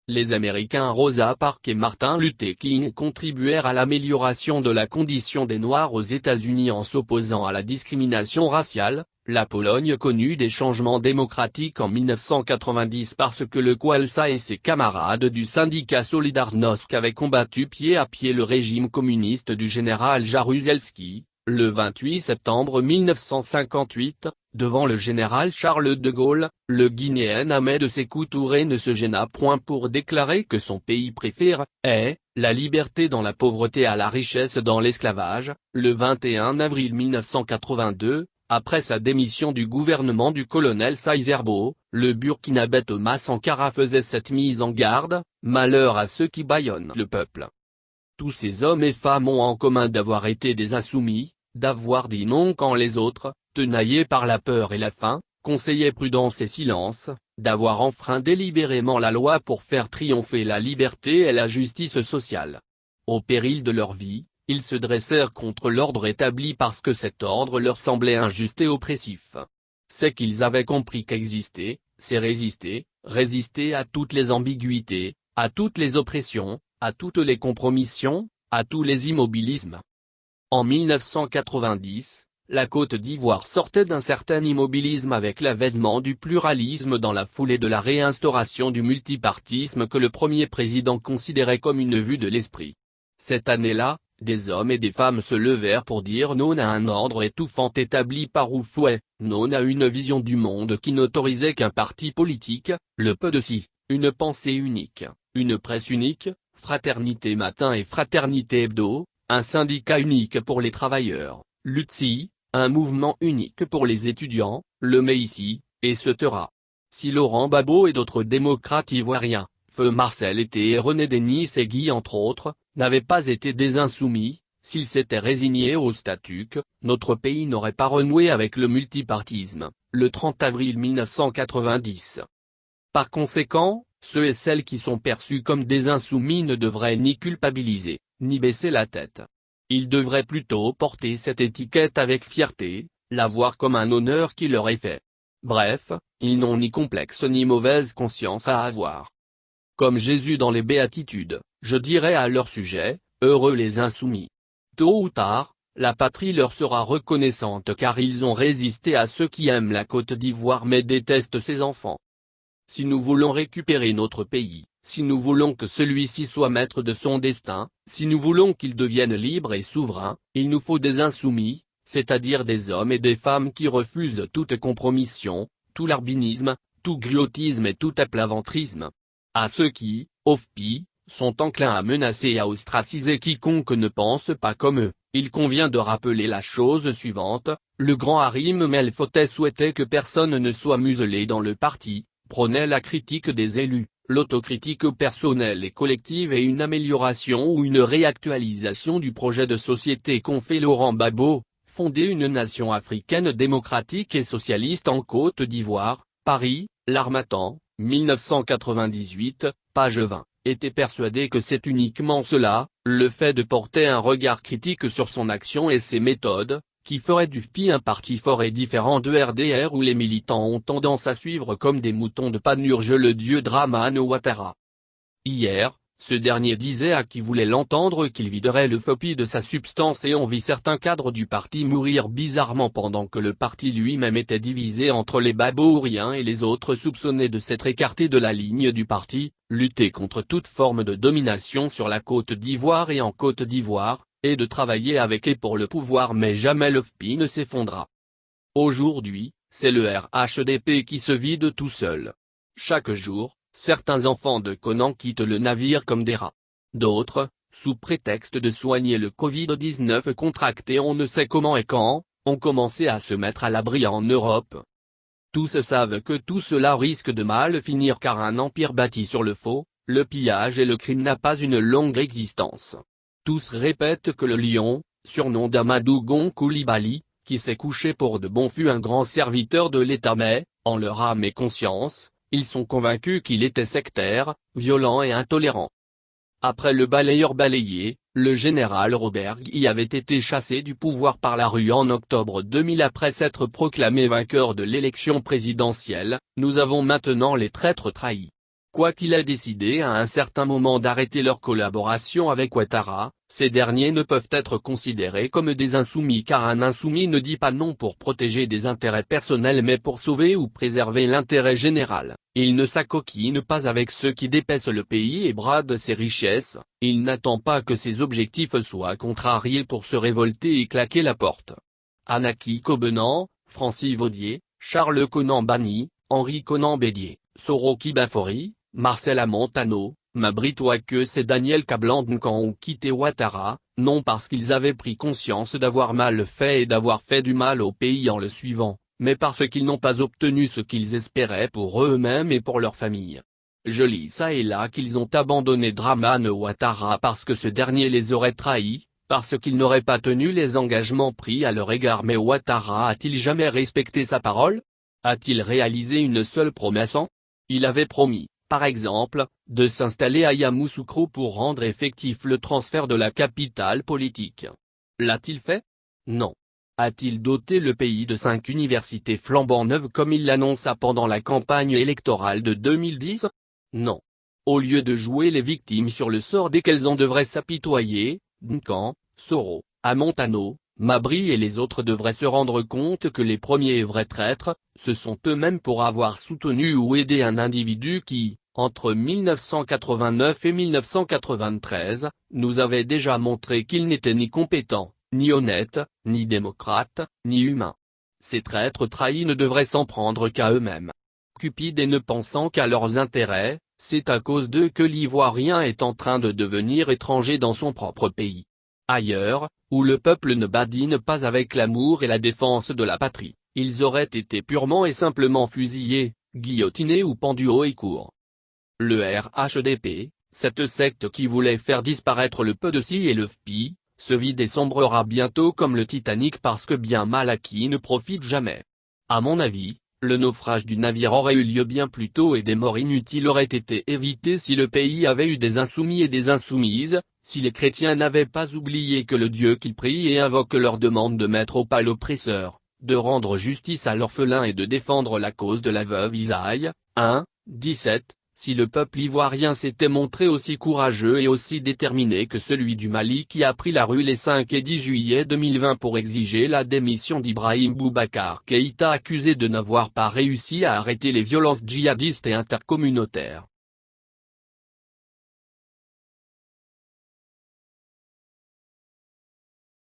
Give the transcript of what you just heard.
les Américains Rosa Parks et Martin Luther King contribuèrent à l'amélioration de la condition des Noirs aux États-Unis en s'opposant à la discrimination raciale. La Pologne connut des changements démocratiques en 1990 parce que le Kłęsa et ses camarades du syndicat Solidarność avaient combattu pied à pied le régime communiste du général Jaruzelski. Le 28 septembre 1958, devant le général Charles de Gaulle, le Guinéen Ahmed Sékou Touré ne se gêna point pour déclarer que son pays préfère la liberté dans la pauvreté à la richesse dans l'esclavage. Le 21 avril 1982, après sa démission du gouvernement du colonel Saïzerbo, le burkinabé Thomas Sankara faisait cette mise en garde: malheur à ceux qui bâillonnent le peuple. Tous ces hommes et femmes ont en commun d'avoir été des insoumis, d'avoir dit non quand les autres, tenaillés par la peur et la faim, conseillaient prudence et silence, d'avoir enfreint délibérément la loi pour faire triompher la liberté et la justice sociale. Au péril de leur vie, ils se dressèrent contre l'ordre établi parce que cet ordre leur semblait injuste et oppressif. C'est qu'ils avaient compris qu'exister, c'est résister, résister à toutes les ambiguïtés, à toutes les oppressions, à toutes les compromissions, à tous les immobilismes. En 1990, la Côte d'Ivoire sortait d'un certain immobilisme avec l'avènement du pluralisme dans la foulée de la réinstauration du multipartisme que le premier président considérait comme une vue de l'esprit. Cette année-là, des hommes et des femmes se levèrent pour dire non à un ordre étouffant établi par Houphouët, non à une vision du monde qui n'autorisait qu'un parti politique, le peu de si, une pensée unique, une presse unique, Fraternité Matin et Fraternité Hebdo, un syndicat unique pour les travailleurs, l'UTSI, un mouvement unique pour les étudiants, le MEICI, etc. Si Laurent Gbagbo et d'autres démocrates ivoiriens, Feu Marcel Hété et René Denis Segui entre autres, n'avaient pas été des insoumis, s'ils s'étaient résignés au statu quo, notre pays n'aurait pas renoué avec le multipartisme, le 30 avril 1990. Par conséquent, ceux et celles qui sont perçus comme des insoumis ne devraient ni culpabiliser, ni baisser la tête. Ils devraient plutôt porter cette étiquette avec fierté, la voir comme un honneur qui leur est fait. Bref, ils n'ont ni complexe ni mauvaise conscience à avoir. Comme Jésus dans les Béatitudes, je dirais à leur sujet, heureux les insoumis. Tôt ou tard, la patrie leur sera reconnaissante car ils ont résisté à ceux qui aiment la Côte d'Ivoire mais détestent ses enfants. Si nous voulons récupérer notre pays, si nous voulons que celui-ci soit maître de son destin, si nous voulons qu'il devienne libre et souverain, il nous faut des insoumis, c'est-à-dire des hommes et des femmes qui refusent toute compromission, tout larbinisme, tout griotisme et tout aplaventrisme. À ceux qui, ofpi, sont enclins à menacer et à ostraciser quiconque ne pense pas comme eux, il convient de rappeler la chose suivante: le grand Harim Melfotet souhaitait que personne ne soit muselé dans le parti, prônait la critique des élus, l'autocritique personnelle et collective et une amélioration ou une réactualisation du projet de société qu'ont fait Laurent Gbagbo, fonder une nation africaine démocratique et socialiste en Côte d'Ivoire, Paris, L'Harmattan, 1998, page 20, était persuadé que c'est uniquement cela, le fait de porter un regard critique sur son action et ses méthodes, qui ferait du FPI un parti fort et différent de RDR où les militants ont tendance à suivre comme des moutons de Panurge le dieu Dramane Ouattara. Hier, ce dernier disait à qui voulait l'entendre qu'il viderait le FPI de sa substance et on vit certains cadres du parti mourir bizarrement pendant que le parti lui-même était divisé entre les Gbagbouriens et les autres soupçonnés de s'être écartés de la ligne du parti, lutter contre toute forme de domination sur la Côte d'Ivoire et en Côte d'Ivoire, et de travailler avec et pour le pouvoir mais jamais le FPI ne s'effondra. Aujourd'hui, c'est le RHDP qui se vide tout seul. Chaque jour, certains enfants de Conan quittent le navire comme des rats. D'autres, sous prétexte de soigner le Covid-19 contracté on ne sait comment et quand, ont commencé à se mettre à l'abri en Europe. Tous savent que tout cela risque de mal finir car un empire bâti sur le faux, le pillage et le crime n'a pas une longue existence. Tous répètent que le lion, surnom d'Amadou Gon Coulibaly, qui s'est couché pour de bon fut un grand serviteur de l'État mais, en leur âme et conscience, ils sont convaincus qu'il était sectaire, violent et intolérant. Après le balayeur balayé, le général Robert Guy avait été chassé du pouvoir par la rue en octobre 2000 après s'être proclamé vainqueur de l'élection présidentielle, nous avons maintenant les traîtres trahis. pourquoi qu'il a décidé à un certain moment d'arrêter leur collaboration avec Ouattara. Ces derniers ne peuvent être considérés comme des insoumis car un insoumis ne dit pas non pour protéger des intérêts personnels mais pour sauver ou préserver l'intérêt général. Il ne s'acoquine pas avec ceux qui dépècent le pays et bradent ses richesses, il n'attend pas que ses objectifs soient contrariés pour se révolter et claquer la porte. Anaki Kobenant, Francis Vaudier, Charles Conan-Banny, Henri Conan-Bédier, Soroki Bafori, Marcel Montano, Mabry Touakeus et Daniel Kablandencan ont quitté Ouattara, non parce qu'ils avaient pris conscience d'avoir mal fait et d'avoir fait du mal au pays en le suivant, mais parce qu'ils n'ont pas obtenu ce qu'ils espéraient pour eux-mêmes et pour leur famille. Je lis ça et là qu'ils ont abandonné Dramane Ouattara parce que ce dernier les aurait trahis, parce qu'ils n'auraient pas tenu les engagements pris à leur égard. Mais Ouattara a-t-il jamais respecté sa parole? A-t-il réalisé une seule promesse? Il avait promis, par exemple, de s'installer à Yamoussoukro pour rendre effectif le transfert de la capitale politique. L'a-t-il fait? Non. A-t-il doté le pays de 5 universités flambant neuves comme il l'annonça pendant la campagne électorale de 2010? Non. Au lieu de jouer les victimes sur le sort desquelles on devrait s'apitoyer, Duncan, Soro, Montano, Mabry et les autres devraient se rendre compte que les premiers vrais traîtres, ce sont eux-mêmes pour avoir soutenu ou aidé un individu qui, entre 1989 et 1993, nous avait déjà montré qu'il n'était ni compétent, ni honnête, ni démocrate, ni humain. Ces traîtres trahis ne devraient s'en prendre qu'à eux-mêmes. Cupides et ne pensant qu'à leurs intérêts, c'est à cause d'eux que l'Ivoirien est en train de devenir étranger dans son propre pays. Ailleurs, où le peuple ne badine pas avec l'amour et la défense de la patrie, ils auraient été purement et simplement fusillés, guillotinés ou pendus haut et court. Le RHDP, cette secte qui voulait faire disparaître le PDCI et le FPI, se vide et sombrera bientôt comme le Titanic parce que bien mal acquis ne profite jamais. À mon avis, le naufrage du navire aurait eu lieu bien plus tôt et des morts inutiles auraient été évitées si le pays avait eu des insoumis et des insoumises, si les chrétiens n'avaient pas oublié que le Dieu qu'ils prient et invoquent leur demande de mettre au pas l'oppresseur, de rendre justice à l'orphelin et de défendre la cause de la veuve Isaïe, 1, 17, si le peuple ivoirien s'était montré aussi courageux et aussi déterminé que celui du Mali qui a pris la rue les 5 et 10 juillet 2020 pour exiger la démission d'Ibrahim Boubacar Keïta accusé de n'avoir pas réussi à arrêter les violences djihadistes et intercommunautaires.